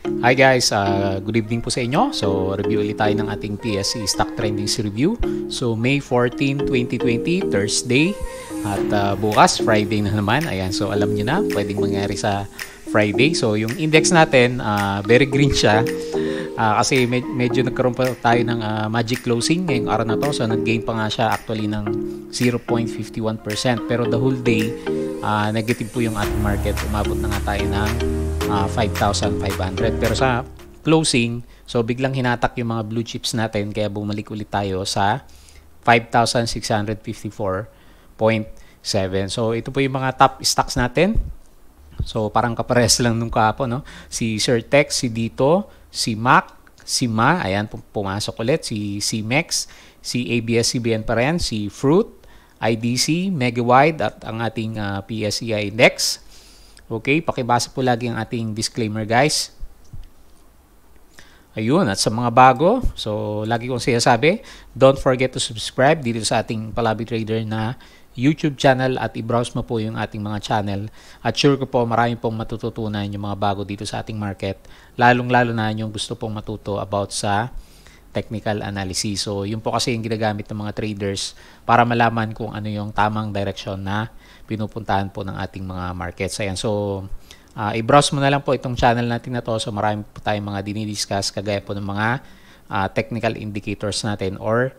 Hi guys, good evening po sa inyo. So, review ulit tayo ng ating PSE Stock Trendings Review. So, May 14, 2020, Thursday. At bukas, Friday na naman. Ayan, so alam nyo na, pwedeng mangyari sa Friday. So, yung index natin, very green siya. Kasi medyo nagkaroon pa tayo ng magic closing ngayong araw na to. So, nag-gain pa nga siya actually ng 0.51%. Pero the whole day, negative po yung ating market. Umabot na nga tayo ng 5,500. Pero sa closing, so biglang hinatak yung mga blue chips natin kaya bumalik ulit tayo sa 5,654.7. So ito po yung mga top stocks natin. So parang kapares lang nung kahapon, no? Si Certex, si Dito, si Mac, si Ma, ayan pumasok ulit, si CMEX, si ABS-CBN pa rin, si Fruit, IDC, Megawide at ang ating PSEI Index. Okay, pakibasa po lagi ang ating disclaimer guys. Ayun, at sa mga bago, so lagi kong sinasabi, don't forget to subscribe dito sa ating Palabi Trader na YouTube channel at i-browse mo po yung ating mga channel. At sure ko po marami pong matututunan yung mga bago dito sa ating market, lalong-lalo na yung gusto pong matuto about sa technical analysis. So, yun po kasi yung ginagamit ng mga traders para malaman kung ano yung tamang direction na pinupuntahan po ng ating mga markets. Ayan, so i-browse mo na lang po itong channel natin na to. So, marami po tayong mga dinidiscuss kagaya po ng mga technical indicators natin or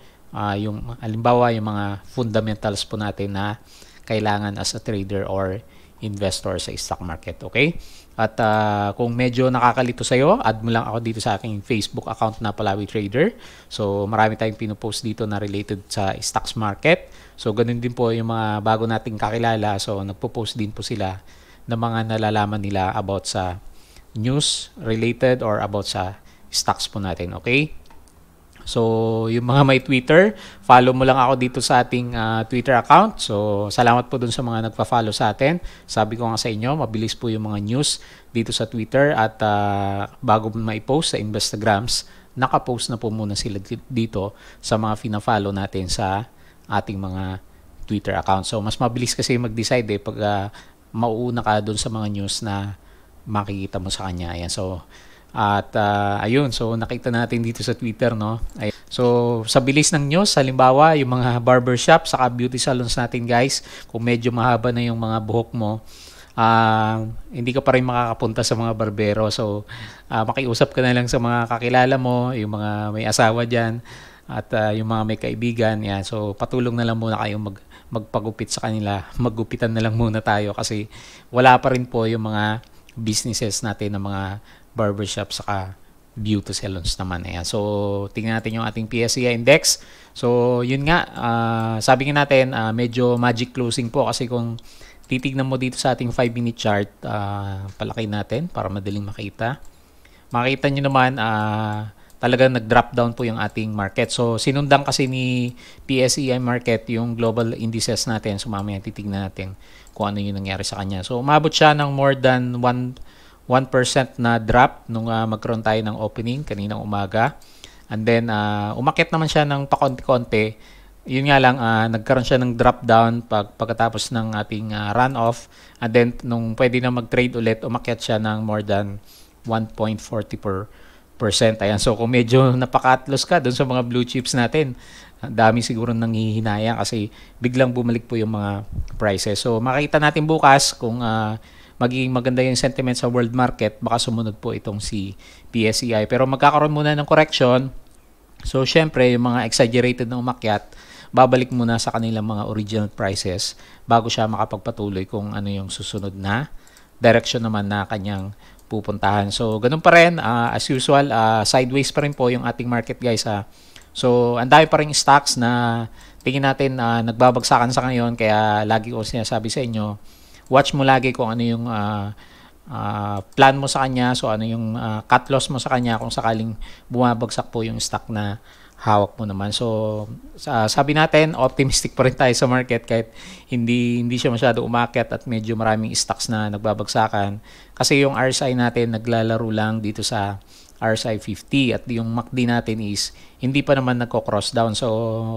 yung halimbawa yung mga fundamentals po natin na kailangan as a trader or investor sa stock market. Okay? At kung medyo nakakalito sa'yo, add mo lang ako dito sa aking Facebook account na Palawi Trader. So, marami tayong pinupost dito na related sa stocks market. So, ganun din po yung mga bago nating kakilala. So, nagpo-post din po sila ng mga nalalaman nila about sa news related or about sa stocks po natin. Okay? So, yung mga may Twitter, follow mo lang ako dito sa ating Twitter account. So, salamat po dun sa mga nagpa-follow sa atin. Sabi ko nga sa inyo, mabilis po yung mga news dito sa Twitter at bago mo maipost sa Instagrams, nakapost na po muna sila dito sa mga fina-follow natin sa ating mga Twitter account. So, mas mabilis kasi mag-decide pag mauuna ka dun sa mga news na makikita mo sa kanya. Ayan, so at ayun, so nakita natin dito sa Twitter, no? Ayun. So sa bilis ng news, halimbawa yung mga barbershop saka beauty salons natin guys, kung medyo mahaba na yung mga buhok mo, hindi ka pa rin makakapunta sa mga barbero. So makiusap ka na lang sa mga kakilala mo, yung mga may asawa dyan at yung mga may kaibigan. Yan. So patulong na lang muna kayong magpagupit sa kanila. Maggupitan na lang muna tayo kasi wala pa rin po yung mga businesses natin ng mga barbershop saka beauty salons naman. Ayan. So, tingnan natin yung ating PSEI Index. So, yun nga, sabi nga natin, medyo magic closing po kasi kung titignan mo dito sa ating 5-minute chart, palaki natin para madaling makita. Makita nyo naman, talagang nag-drop down po yung ating market. So, sinundan kasi ni PSEI market yung global indices natin. So, mamaya titignan natin kung ano yung nangyari sa kanya. So, umabot siya ng more than 1% na drop nung magkaroon tayo ng opening kaninang umaga. And then, umakyat naman siya ng pakonti-konti. Yun nga lang, nagkaroon siya ng drop down pagkatapos ng ating run-off. And then, nung pwede na mag-trade ulit, umakyat siya ng more than 1.40%. Ayan, so kung medyo napaka-atlos ka dun sa mga blue chips natin, dami siguro nanghihinayang kasi biglang bumalik po yung mga prices. So, makita natin bukas kung magiging maganda yung sentiment sa world market, baka sumunod po itong si PSEI. Pero magkakaroon muna ng correction. So, syempre, yung mga exaggerated na umakyat, babalik muna sa kanilang mga original prices bago siya makapagpatuloy kung ano yung susunod na direction naman na kanyang pupuntahan. So, ganun pa rin. As usual, sideways pa rin po yung ating market guys. So, ang dami pa rin stocks na tingin natin nagbabagsakan sa ngayon. Kaya lagi ko sinasabi sa inyo, watch mo lagi kung ano yung plan mo sa kanya. So, ano yung cut loss mo sa kanya kung sakaling bumabagsak po yung stock na hawak mo naman. So, sabi natin, optimistic pa rin tayo sa market kahit hindi siya masyado umakyat at medyo maraming stocks na nagbabagsakan. Kasi yung RSI natin naglalaro lang dito sa RSI 50 at yung MACD natin is hindi pa naman nagko-cross down. So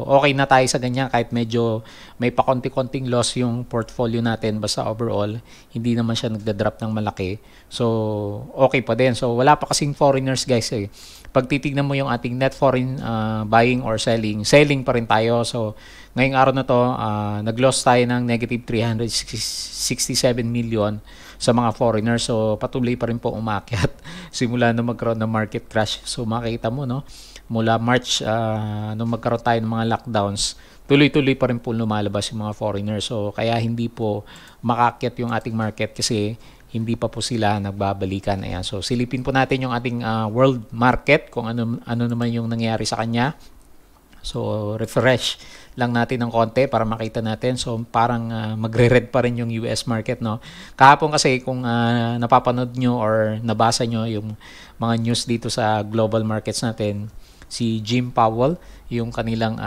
okay na tayo sa ganyan kahit medyo may pakonti-konting loss yung portfolio natin, basta overall hindi naman siya nagda-drop ng malaki. So okay pa din. So wala pa kasing foreigners guys eh. Pag titignan mo yung ating net foreign buying or selling pa rin tayo. So ngayong araw na to, nag-loss tayo ng negative 367 million sa mga foreigners. So patuloy pa rin po umakyat simula na magkaroon ng market crash. So makita mo no, mula March nung magkaroon tayo ng mga lockdowns, tuloy-tuloy pa rin po lumalabas yung mga foreigners. So kaya hindi po makakyat yung ating market kasi hindi pa po sila nagbabalikan. Ayan. So silipin po natin yung ating world market kung ano naman yung nangyayari sa kanya. So refresh lang natin ng konti para makita natin. So parang magre-red pa rin yung US market, no. Kahapon kasi kung napapanood nyo or nabasa nyo yung mga news dito sa global markets natin, si Jim Powell, yung kanilang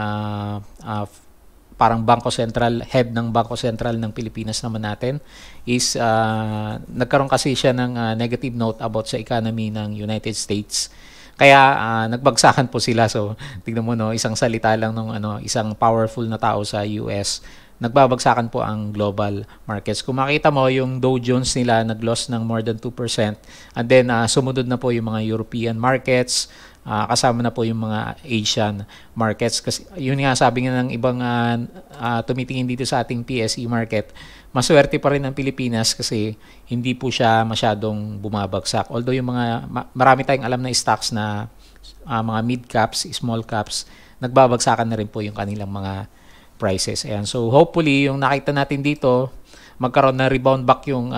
parang Bangko Sentral, head ng Bangko Sentral ng Pilipinas naman natin, is nagkaroon kasi siya ng negative note about sa economy ng United States. Kaya nagbagsakan po sila. So tignan mo no, isang salita lang ng isang powerful na tao sa US, nagbabagsakan po ang global markets. Kung makita mo yung Dow Jones nila nag-loss ng more than 2%, and then sumunod na po yung mga European markets, kasama na po yung mga Asian markets. Kasi yun nga sabi nga ng ibang tumitingin dito sa ating PSE market, maswerte pa rin ang Pilipinas kasi hindi po siya masyadong bumabagsak. Although yung marami tayong alam na stocks na mga mid caps, small caps, nagbabagsakan na rin po yung kanilang mga prices. Ayan. So hopefully yung nakita natin dito, magkaroon na rebound back yung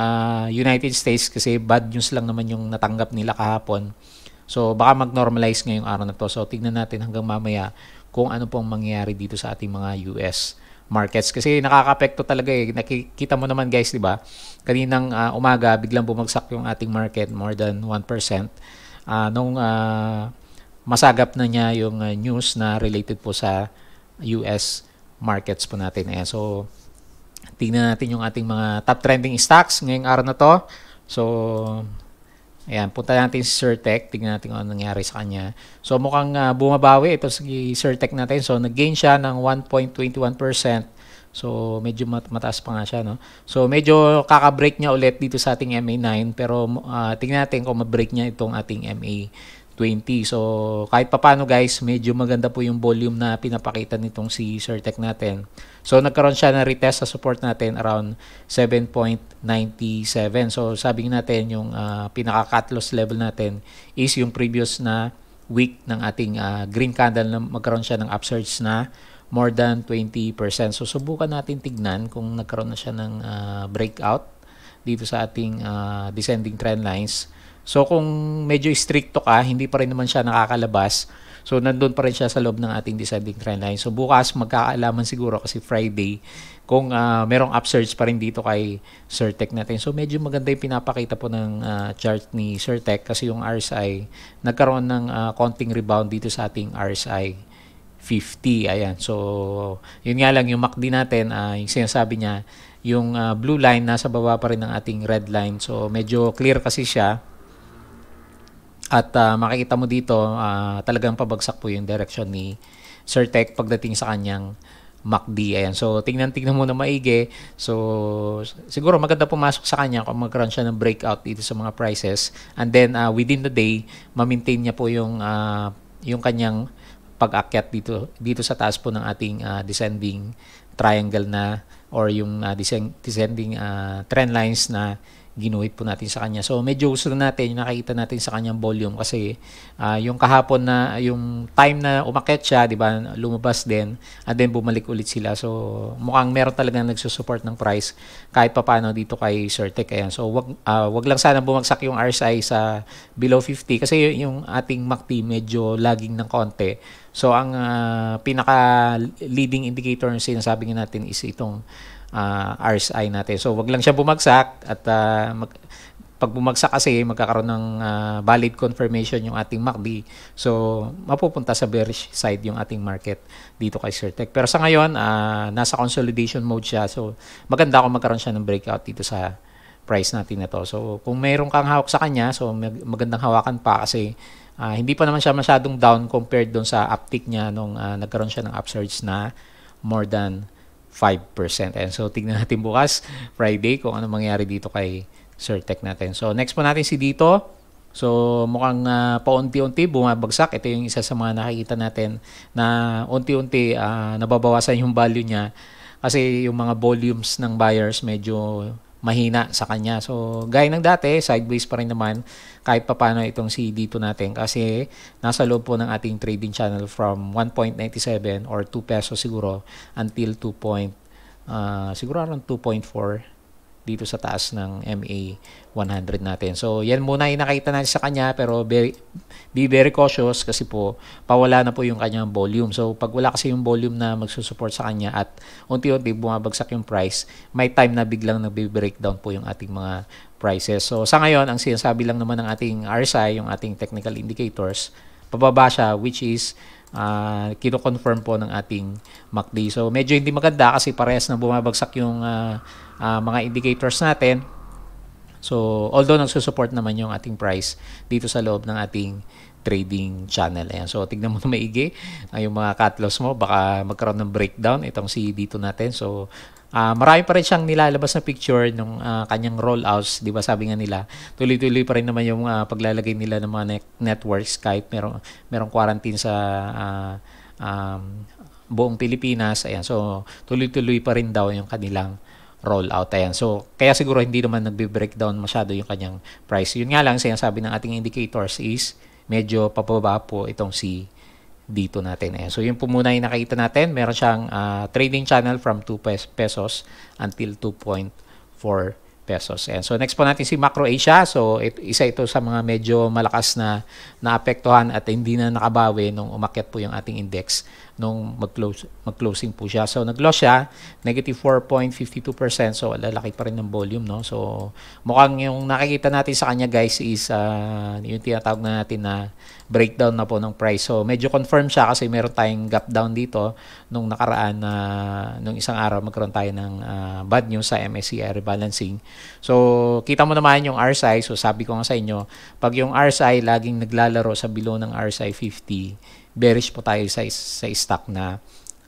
United States kasi bad news lang naman yung natanggap nila kahapon. So baka mag-normalize ngayong araw na to. So tignan natin hanggang mamaya kung ano pong mangyayari dito sa ating mga US markets. Kasi nakaka-apekto talaga eh. Nakikita mo naman guys, di ba? Kaninang umaga, biglang bumagsak yung ating market more than 1%. Nung masagap na niya yung news na related po sa US markets po natin. Ayan. So tignan natin yung ating mga top trending stocks ngayong araw na to. So ayan, punta natin si Certec, tingnan natin kung ano nangyari sa kanya. So mukhang bumabawi ito si Certec natin. So nag-gain siya ng 1.21%. So medyo mataas pa nga siya, no. So medyo kaka-break niya ulit dito sa ating MA9, pero tingnan natin kung ma-break niya itong ating MA20. So kahit papaano guys, medyo maganda po yung volume na pinapakita nitong si Certec natin. So nagkaroon siya ng retest sa support natin around 7.97. So sabi natin yung pinaka-cut loss level natin is yung previous na week ng ating green candle na magkaroon siya ng upsurge na more than 20%. So subukan natin tignan kung nagkaroon na siya ng breakout dito sa ating descending trend lines. So kung medyo stricto ka, hindi pa rin naman siya nakakalabas. So nandun pa rin siya sa loob ng ating descending trend line. So bukas magkakaalaman siguro kasi Friday kung merong upsurge pa rin dito kay Certec natin. So medyo maganda yung pinapakita po ng chart ni Certec kasi yung RSI nagkaroon ng konting rebound dito sa ating RSI 50. Ayan. So yun nga lang yung MACD natin, yung sinasabi niya, yung blue line nasa baba pa rin ng ating red line. So medyo clear kasi siya. At makikita mo dito, talagang pabagsak po yung direction ni Certec pagdating sa kanyang MACD. Ayan. So, tingnan mo na maigi. So, siguro maganda pumasok sa kanya kung magkaroon siya ng breakout dito sa mga prices. And then, within the day, ma-maintain niya po yung kanyang pag-akyat dito sa taas po ng ating descending triangle na or yung descending trend lines na ginuhit po natin sa kanya. So medyo gusto natin yung nakikita natin sa kanyang volume kasi yung kahapon na yung time na umakyat siya, di ba, lumabas din and then bumalik ulit sila. So mukhang meron talagang nagsusupport ng price kahit papaano dito kay Certec. Ayan. So wag lang sana bumagsak yung RSI sa below 50 kasi yung ating MACD medyo lagging ng konti. So ang pinaka leading indicator na sinasabi natin is itong RSI natin. So wag lang siya bumagsak at pag bumagsak kasi magkakaroon ng valid confirmation yung ating MACD. So mapupunta sa bearish side yung ating market dito kay Certec. Pero sa ngayon nasa consolidation mode siya. So maganda kung magkaroon siya ng breakout dito sa price natin na to. So kung mayroon kang hawak sa kanya, so magandang hawakan pa kasi hindi pa naman siya masyadong down compared doon sa uptick niya nung nagkaroon siya ng upsurge na more than 5%. And so tignan natin bukas Friday kung ano mangyari dito kay Certec natin. So next po natin si dito. So mukhang paunti-unti bumabagsak. Ito yung isa sa mga nakikita natin na unti-unti nababawasan yung value niya kasi yung mga volumes ng buyers medyo mahina sa kanya. So gaya ng dati, sideways pa rin naman kahit papano itong si dito natin kasi nasa loob po ng ating trading channel from 1.97 or 2 pesos siguro until 2. Siguro around 2.4 dito sa taas ng MA 100 natin. So yan muna yung nakita natin sa kanya pero be very cautious kasi po pawala na po yung kanyang volume. So pag wala kasi yung volume na magsusupport sa kanya at unti-unti bumabagsak yung price, may time na biglang nagbe-breakdown po yung ating mga prices. So sa ngayon, ang sinasabi lang naman ng ating RSI, yung ating technical indicators, pababa siya which is kino-confirm po ng ating MACD. So medyo hindi maganda kasi parehas na bumabagsak yung mga indicators natin. So although nagsusupport naman yung ating price dito sa loob ng ating trading channel. Ayan. So tignan mo na maigi yung mga cut loss mo, baka magkaroon ng breakdown itong si dito natin. So marami pa rin siyang nilalabas na picture ng kanyang rollouts, 'di ba? Sabi nga nila, tuloy-tuloy pa rin naman yung paglalagay nila ng mga networks kahit merong quarantine sa buong Pilipinas. Ayan. So tuloy-tuloy pa rin daw yung kanilang rollout. Ayan. So kaya siguro hindi naman nagbe-breakdown masyado yung kanyang price. Yun nga lang sinasabi ng ating indicators is medyo pababa po itong si dito natin. Ayan. So yun po muna yung nakita natin. Meron siyang trading channel from 2 pesos until 2.4 pesos. Ayan. So next po natin si Macro Asia. So isa ito sa mga medyo malakas na naapektuhan at hindi na nakabawi nung umakyat po yung ating index nung mag-closing po siya. So nag-loss siya, negative 4.52%. So lalaki pa rin ng volume, no? So mukhang yung nakikita natin sa kanya guys is yung tinatawag na natin na breakdown na po ng price. So medyo confirm siya kasi meron tayong gap down dito nung nakaraan na nung isang araw magkaroon tayo ng bad news sa MSCI rebalancing. So kita mo naman yung RSI. So sabi ko nga sa inyo, pag yung RSI laging naglalaro sa below ng RSI 50, bearish po tayo sa stock na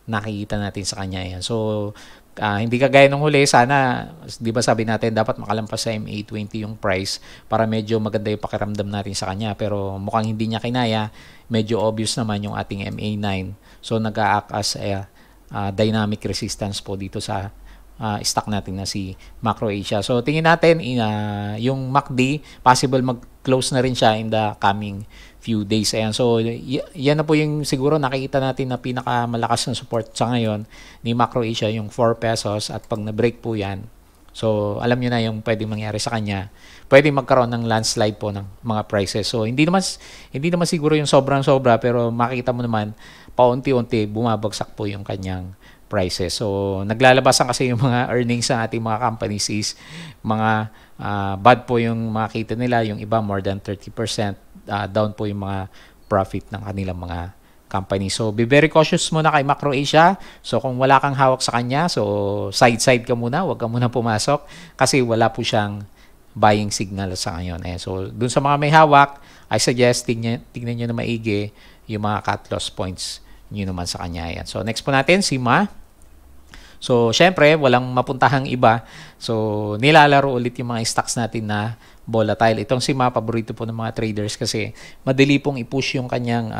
nakikita natin sa kanya. Yan. So hindi kagaya nung huli, sana, di ba sabi natin, dapat makalampas sa MA20 yung price para medyo maganda yung pakiramdam natin sa kanya. Pero mukhang hindi niya kinaya, medyo obvious naman yung ating MA9. So nag-a-act as a dynamic resistance po dito sa stock natin na si Macro Asia. So tingin natin yung MACD, possible mag-close na rin siya in the coming few days. Ayan. So yan na po yung siguro nakikita natin na pinakamalakas na support sa ngayon ni Macro Asia, yung 4 pesos, at pag na-break po yan, so alam nyo na yung pwedeng mangyari sa kanya. Pwedeng magkaroon ng landslide po ng mga prices. So hindi naman siguro yung sobrang-sobra, pero makikita mo naman paunti-unti bumabagsak po yung kanyang prices. So naglalabasan kasi yung mga earnings sa ating mga companies is mga bad po yung makita nila, yung iba more than 30% down po yung mga profit ng kanilang mga company. So be very cautious muna kay Macro Asia. So kung wala kang hawak sa kanya, so side ka muna, wag ka muna pumasok kasi wala po siyang buying signal sa ngayon. So dun sa mga may hawak, I suggest tignan nyo na maigi yung mga cut loss points nyo naman sa kanya. Yan. So next po natin si Ma. So syempre walang mapuntahang iba. So nilalaro ulit yung mga stocks natin na volatile. Itong si Ma, paborito po ng mga traders kasi madali pong i-push yung kanyang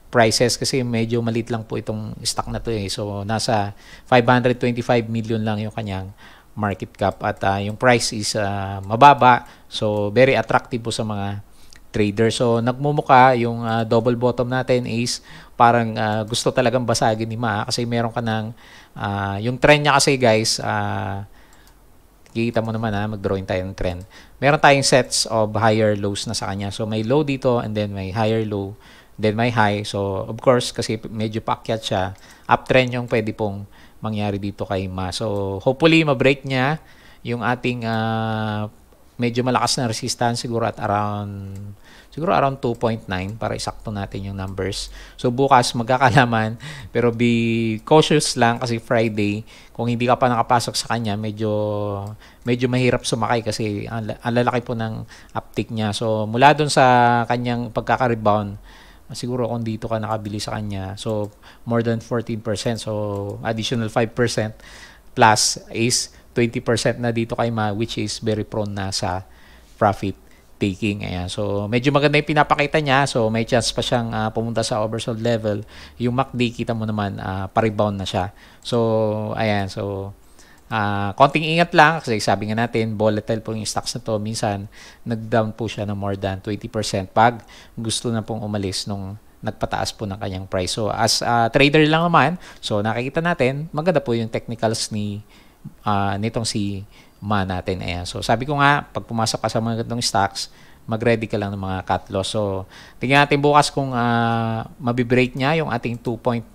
prices kasi medyo maliit lang po itong stock na to eh. So nasa 525 million lang yung kanyang market cap at yung price is mababa. So very attractive po sa mga trader. So nagmumuka yung double bottom natin is parang gusto talagang basagin ni Ma kasi meron ka ng yung trend niya kasi guys, kikita mo naman mag-drawing tayo ng trend. Meron tayong sets of higher lows na sa kanya. So may low dito and then may higher low, then may high. So of course kasi medyo paakyat siya, uptrend yung pwede pong mangyari dito kay Ma. So hopefully ma-break niya yung ating medyo malakas na resistance siguro at around 2.9 para isakto natin yung numbers. So bukas magkakalaman, pero be cautious lang kasi Friday, kung hindi ka pa nakapasok sa kanya, medyo mahirap sumakay kasi ang lalaki po ng uptick niya. So mula doon sa kanyang pagkaka-rebound, siguro kung dito ka nakabili sa kanya, so more than 14%, so additional 5% plus is 20% na dito kay Ma, which is very prone na sa profit taking. Ayan. So, medyo maganda yung pinapakita niya. So, may chance pa siyang pumunta sa oversold level. Yung MACD, kita mo naman, pa-rebound na siya. So, ayan. So, konting ingat lang kasi sabi nga natin, volatile po yung stocks na to. Minsan, nag-down po siya ng more than 20% pag gusto na pong umalis nung nagpataas po ng kanyang price. So, as trader lang naman, so nakikita natin, maganda po yung technicals nitong si Ma natin. Ayan. So, sabi ko nga, pag pumasok ka sa mga ganitong stocks, mag-ready ka lang ng mga cut loss. So, tingnan natin bukas kung mabibreak niya yung ating 2.9.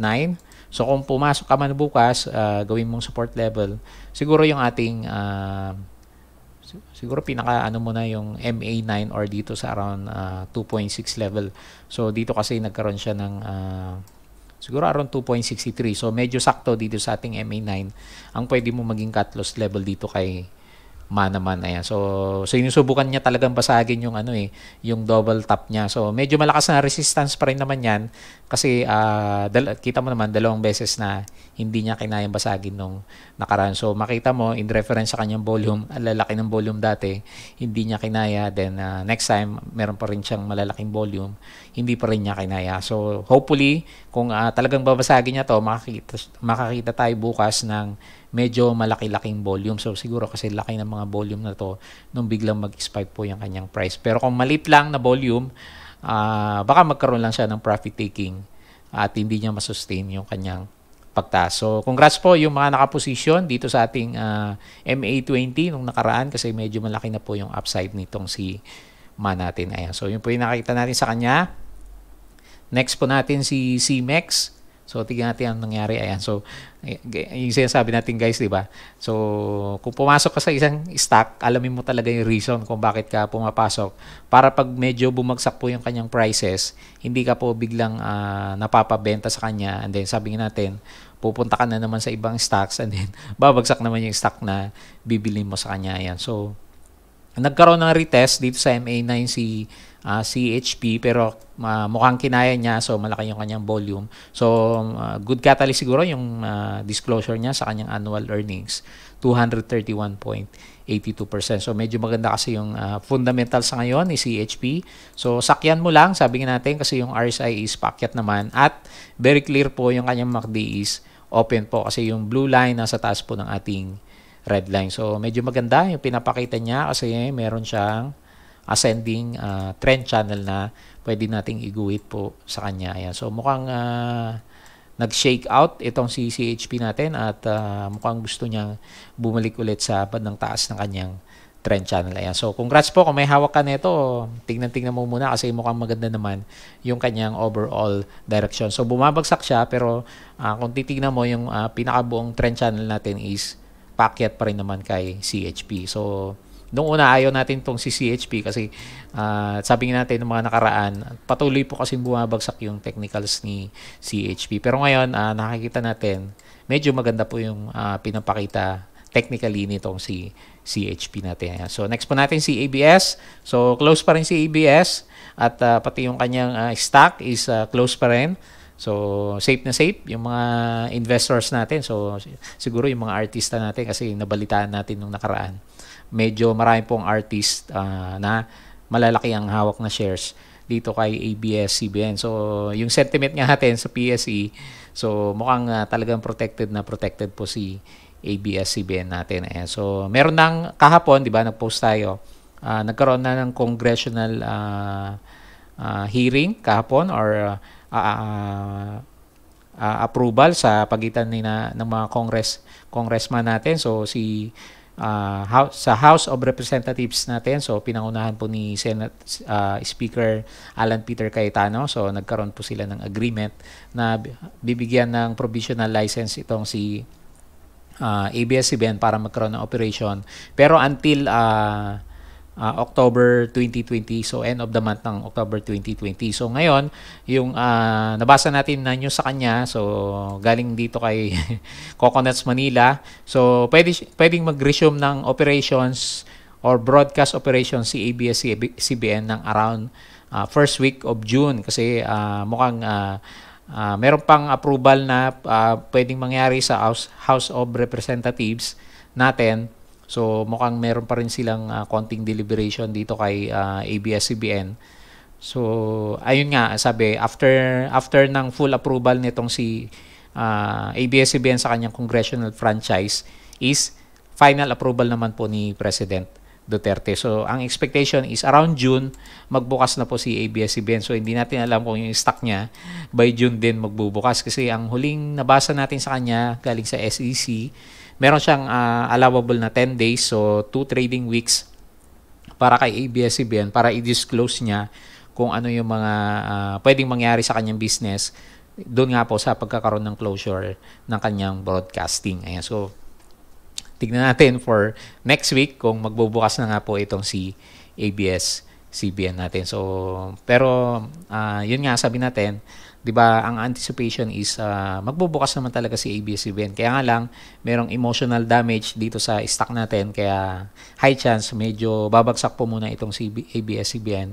So, kung pumasok ka man bukas, gawin mong support level, siguro yung ating, siguro pinaka mo na yung MA9 or dito sa around 2.6 level. So, dito kasi nagkaroon siya ng siguro around 2.63. So, medyo sakto dito sa ating MA9. Ang pwede mo maging cut loss level dito kay Ma naman. Ayan. So sinusubukan niya talagang basagin yung yung double top niya. So, medyo malakas na resistance pa rin naman yan kasi kita mo naman dalawang beses na hindi niya kinayang basagin nung nakaraan. So, makita mo in reference sa kanyang volume, ang lalaki ng volume dati, hindi niya kinaya. Then, next time, meron pa rin siyang malalaking volume, hindi pa rin niya kinaya. So, hopefully, kung talagang babasagin niya to, makakita tayo bukas ng medyo malaki-laking volume. So, siguro kasi laki ng mga volume na to nung biglang mag-spike po yung kanyang price. Pero kung maliit lang na volume, baka magkaroon lang siya ng profit taking at hindi niya masustain yung kanyang pagtaas. So, congrats po yung mga nakaposisyon dito sa ating MA20 nung nakaraan kasi medyo malaki na po yung upside nitong si Ma natin. Ayan. So, yun po yung nakita natin sa kanya. Next po natin si CMEX. So, tignan natin ang nangyari. Ayan. So, yung sinasabi natin guys, di ba? So, kung pumasok ka sa isang stock, alamin mo talaga yung reason kung bakit ka pumapasok. Para pag medyo bumagsak po yung kanyang prices, hindi ka po biglang napapabenta sa kanya. And then, sabi natin, pupunta ka na naman sa ibang stocks and then, babagsak naman yung stock na bibili mo sa kanya. Ayan. So, nagkaroon ng retest dito sa MA9 si CHP pero mukhang kinaya niya, so malaki yung kanyang volume. So good catalyst siguro yung disclosure niya sa kanyang annual earnings, 231.82%. So medyo maganda kasi yung fundamental sa ngayon ni CHP. So sakyan mo lang, sabi nga natin kasi yung RSI is paakyat naman at very clear po yung kanyang MACD is open po kasi yung blue line nasa taas po ng ating red line. So medyo maganda yung pinapakita niya kasi meron siyang ascending trend channel na pwede nating iguhit po sa kanya. Ayan. So mukhang nag-shake out itong si CHP natin at mukhang gusto niyang bumalik ulit sa bandang taas ng kanyang trend channel. Ayan. So congrats po kung may hawak ka nito. Tingnan mo muna kasi mukhang maganda naman yung kanyang overall direction. So bumabagsak siya pero kung titignan mo yung pinakabuong trend channel natin is paakyat pa rin naman kay CHP. So noong una ayaw natin itong si CHP kasi sabi natin ng mga nakaraan, patuloy po kasi bumabagsak yung technicals ni CHP. Pero ngayon, nakikita natin, medyo maganda po yung pinapakita technically nitong si CHP natin. So next po natin si ABS. So close pa rin si ABS at pati yung kanyang stock is close pa rin. So, safe na safe yung mga investors natin. So, siguro yung mga artista natin kasi nabalitaan natin nung nakaraan. Medyo marami pong artist na malalaki ang hawak na shares dito kay ABS-CBN. So, yung sentiment nga natin sa PSE, so mukhang talagang protected po si ABS-CBN natin. Ayan. So, meron nang kahapon, di ba, nag-post tayo, nagkaroon na ng congressional hearing kahapon or approval sa pagitan ng mga congressman natin. So sa House of Representatives natin, so pinangunahan po ni Senate Speaker Alan Peter Cayetano. So nagkaroon po sila ng agreement na bibigyan ng provisional license itong si ABS-CBN para magkaroon ng operation. Pero until October 2020. So end of the month ng October 2020. So ngayon, yung nabasa natin na news sa kanya, so galing dito kay Coconuts Manila. So pwedeng mag-resume ng operations or broadcast operations si ABS-CBN ng around first week of June kasi mukhang meron pang approval na pwedeng mangyari sa House of Representatives natin. So mukhang meron pa rin silang konting deliberation dito kay ABS-CBN. So ayun nga, sabi after ng full approval nitong si ABS-CBN sa kanyang congressional franchise is final approval naman po ni President Duterte. So ang expectation is around June magbukas na po si ABS-CBN. So hindi natin alam kung yung stock niya by June din magbubukas kasi ang huling nabasa natin sa kanya galing sa SEC, meron siyang allowable na 10 days, so 2 trading weeks para kay ABS-CBN para i-disclose niya kung ano yung mga pwedeng mangyari sa kanyang business doon nga po sa pagkakaroon ng closure ng kanyang broadcasting. Ayan, so tignan natin for next week kung magbubukas na nga po itong si ABS-CBN natin. So pero yun nga, sabi natin, 'di ba, ang anticipation is magbubukas naman talaga si ABS-CBN. Kaya nga lang merong emotional damage dito sa stock natin, kaya high chance medyo babagsak po muna itong si ABS-CBN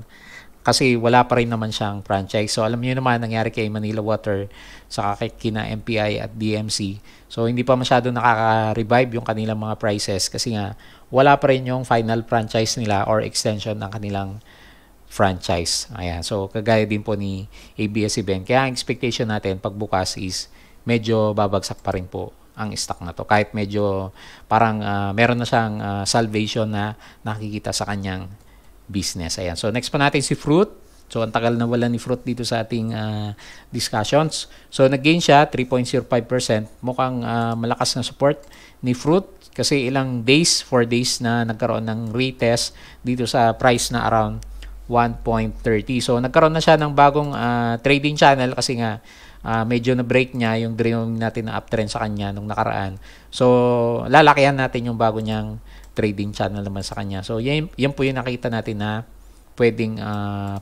kasi wala pa rin naman siyang franchise. So alam niyo naman nangyari kay Manila Water sa kina MPI at DMC. So hindi pa masyado nakaka-revive yung kanilang mga prices kasi nga wala pa rin yung final franchise nila or extension ng kanilang franchise. Ayan. So kagaya din po ni ABS-CBN. Kaya ang expectation natin pagbukas is medyo babagsak pa rin po ang stock na to. Kahit medyo parang meron na siyang salvation na nakikita sa kanyang business. Ayan. So next pa natin si Fruit. So ang tagal na wala ni Fruit dito sa ating discussions. So nag-gain siya 3.05%. Mukhang malakas na support ni Fruit kasi ilang days, 4 days na nagkaroon ng retest dito sa price na around 1.30. So nagkaroon na siya ng bagong trading channel kasi nga medyo na-break niya yung dream natin na uptrend sa kanya nung nakaraan. So lalakihan natin yung bago niyang trading channel naman sa kanya. So yan po yung nakita natin na pwedeng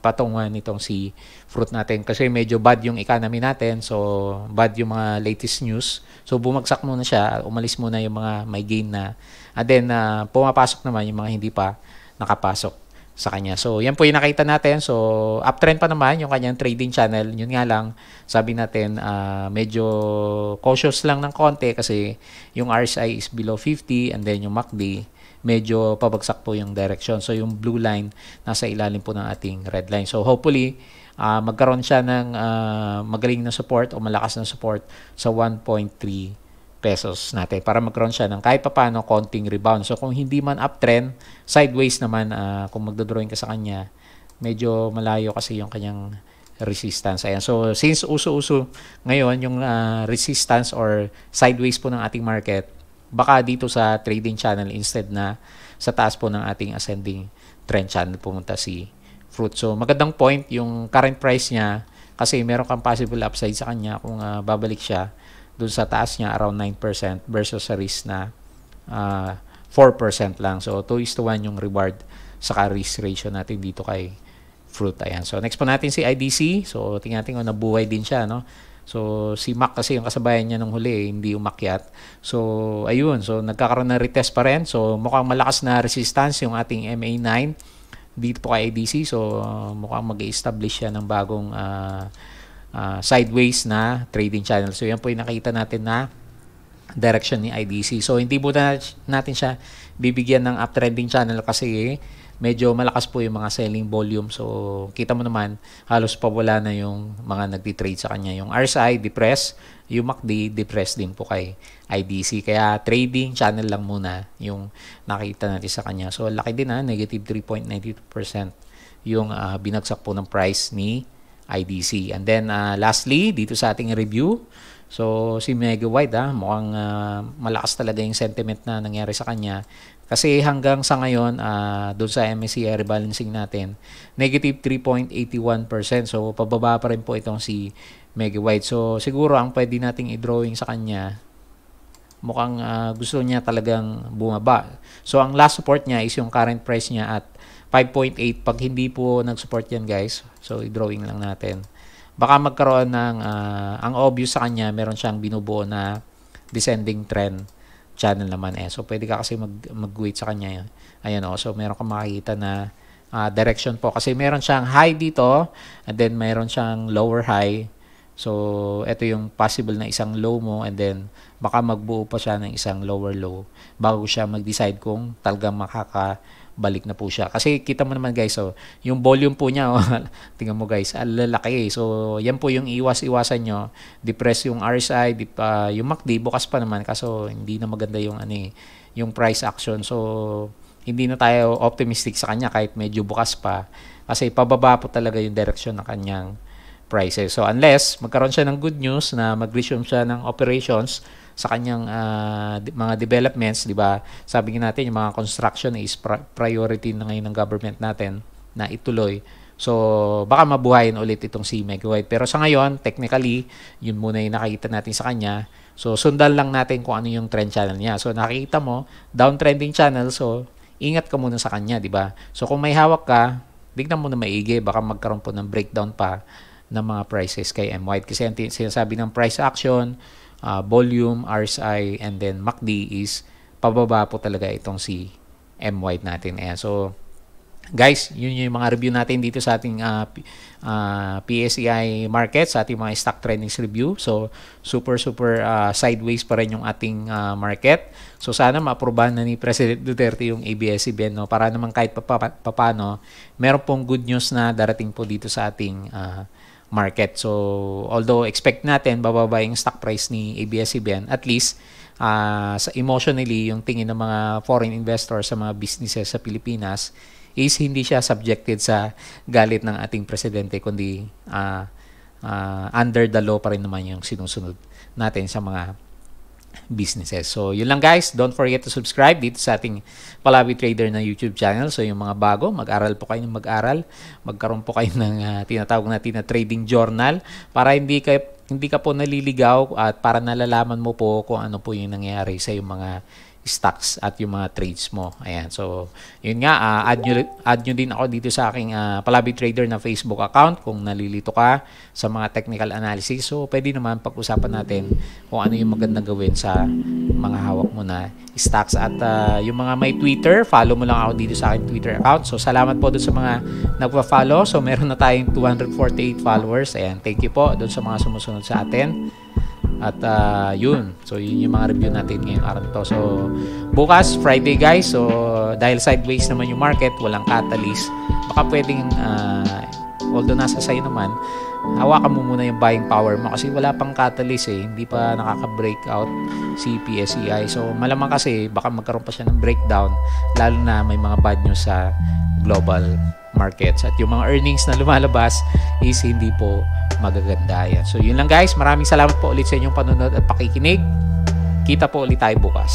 patungan nitong si Fruit natin kasi medyo bad yung economy natin. So bad yung mga latest news. So bumagsak muna siya, umalis muna yung mga may gain na. And then pumapasok naman yung mga hindi pa nakapasok sa kanya. So, yan po yung nakita natin. So, uptrend pa naman yung kanyang trading channel. Yun nga lang, sabi natin, medyo cautious lang ng konti kasi yung RSI is below 50 and then yung MACD, medyo pabagsak po yung direction. So, yung blue line, nasa ilalim po ng ating red line. So, hopefully, magkaroon siya ng magaling na support o malakas na support sa 1.3 pesos natin para magkaroon siya ng kahit papaano konting rebound. So kung hindi man uptrend, sideways naman kung magdodrawing ka sa kanya, medyo malayo kasi yung kanyang resistance. Ayan. So since uso-uso ngayon yung resistance or sideways po ng ating market, baka dito sa trading channel instead na sa taas po ng ating ascending trend channel pumunta si Fruit. So magandang point yung current price niya kasi meron kang possible upside sa kanya kung babalik siya doon sa taas niya around 9% versus sa risk na 4% lang. So 2:1 yung reward sa risk ratio natin dito kay Fruit. Ayan. So next po natin si IDC. So tingnan natin kung nabuhay din siya, no? So si Mac kasi yung kasabayan niya nung huli, hindi umakyat. So ayun, so nagkakaroon ng retest pa rin. So mukhang malakas na resistance yung ating MA9 dito po kay IDC. So mukhang mag-establish siya ng bagong sideways na trading channel. So yan po yung nakita natin na direction ni IDC. So hindi po natin siya bibigyan ng uptrending channel kasi medyo malakas po yung mga selling volume. So kita mo naman halos pa wala na yung mga nagti-trade sa kanya. Yung RSI depressed, yung MACD depressed din po kay IDC. Kaya trading channel lang muna yung nakita natin sa kanya. So laki din negative 3.92% yung binagsak po ng price ni IDC. And then lastly, dito sa ating review, so si Mega White mukhang malakas talaga yung sentiment na nangyari sa kanya. Kasi hanggang sa ngayon, doon sa MSCI rebalancing natin, negative 3.81%. So pababa pa rin po itong si Mega White. So siguro ang pwede nating i-drawing sa kanya, mukhang gusto niya talagang bumaba. So ang last support niya is yung current price niya at 5.8. Pag hindi po nag-support yan guys, so i-drawing lang natin. Baka magkaroon ng, ang obvious sa kanya, meron siyang binubuo na descending trend channel naman eh. So pwede ka kasi mag-wait sa kanya. Ayan o, so meron kang makikita na direction po. Kasi meron siyang high dito, and then meron siyang lower high. So, ito yung possible na isang low mo, and then baka magbuo pa siya ng isang lower low bago siya mag-decide kung talagang makakabalik na po siya. Kasi kita mo naman guys, so, yung volume po niya, tingnan mo guys, lalaki eh. So, yan po yung iwas-iwasan nyo. Depress yung RSI, yung MACD, bukas pa naman, kaso hindi na maganda yung, yung price action. So, hindi na tayo optimistic sa kanya kahit medyo bukas pa. Kasi pababa po talaga yung direction ng kanyang prices. So unless magkaroon siya ng good news na mag-resume siya ng operations sa kanyang mga developments, di ba? Sabi natin yung mga construction is priority na ngayon ng government natin na ituloy. So baka mabuhayin ulit itong si Mega White. Pero sa ngayon, technically, yun muna yung nakikita natin sa kanya. So sundan lang natin kung ano yung trend channel niya. So nakikita mo, downtrending channel, so ingat ka muna sa kanya, di ba? So kung may hawak ka, tignan mo na maigi, baka magkaroon po ng breakdown pa ng mga prices kay M-White. Kasi ang sinasabi ng price action, volume, RSI, and then MACD is pababa po talaga itong si M-White natin. Ayan. So, guys, yun yung mga review natin dito sa ating PSEI market, sa ating mga stock trendings review. So, super sideways pa rin yung ating market. So, sana ma-aprobahan na ni President Duterte yung ABS-CBN, no? Para naman kahit papano, meron pong good news na darating po dito sa ating market. So, although expect natin bababa yung stock price ni ABS-CBN, at least sa emotionally yung tingin ng mga foreign investors sa mga businesses sa Pilipinas is hindi siya subjected sa galit ng ating presidente, kundi under the law pa rin naman yung sinusunod natin sa mga businesses. So, yun lang guys. Don't forget to subscribe dito sa ating Palabi Trader na YouTube channel. So, yung mga bago, mag-aral po kayo ng mag-aral. Magkaroon po kayo ng tinatawag natin na trading journal para hindi ka po naliligaw at para nalalaman mo po kung ano po yung nangyayari sa yung mga stocks at yung mga trades mo. Ayan. So, yun nga, add nyo din ako dito sa aking Palabi Trader na Facebook account kung nalilito ka sa mga technical analysis. So, pwede naman pag-usapan natin kung ano yung magandang gawin sa mga hawak mo na stocks. At yung mga may Twitter, follow mo lang ako dito sa aking Twitter account. So, salamat po doon sa mga nagpa-follow. So, meron na tayong 248 followers. Ayan. Thank you po doon sa mga sumusunod sa atin. At yun. So, yun yung mga review natin ngayong araw to. So, bukas, Friday guys. So, dahil sideways naman yung market, walang catalyst. Baka pwedeng, although nasa sa'yo naman, hawakan mo muna yung buying power mo kasi wala pang catalyst eh. Hindi pa nakaka-breakout si PSEI. So, malamang kasi baka magkaroon pa siya ng breakdown lalo na may mga bad news sa global markets. At yung mga earnings na lumalabas is hindi po magaganda yan. So, yun lang guys. Maraming salamat po ulit sa inyong panonood at pakikinig. Kita po ulit tayo bukas.